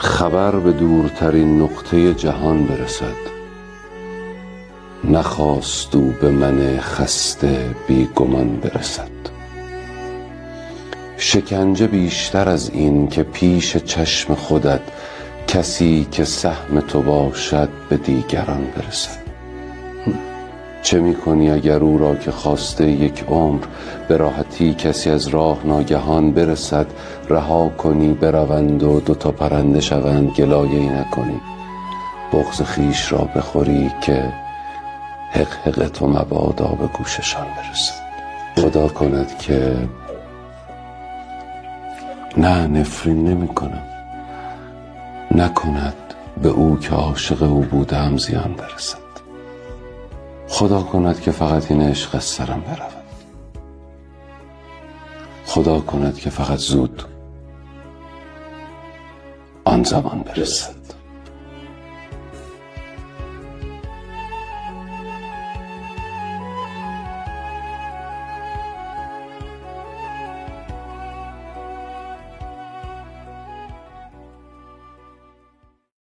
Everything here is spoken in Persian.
خبر به دورترین نقطه جهان برسد، نخواست او به من خسته بیگمان برسد. شکنجه بیشتر از این که پیش چشم خودت کسی که سهم تو باشد به دیگران برسد. چه می‌کنی اگر او را که خواسته یک عمر به راحتی کسی از راه ناگهان برسد رها کنی بروند و دوتا پرنده شوند گلایه‌ای نکنی، بغض خویش را بخوری که حق حق تو مبادا به گوششان برسد. خدا کند که نه، نفرین نمی کنم، نکند به او که عاشق او بودم زیان برسد. خدا کند که فقط این عشق از سرم برود. خدا کند که فقط زود آن زمان برسد.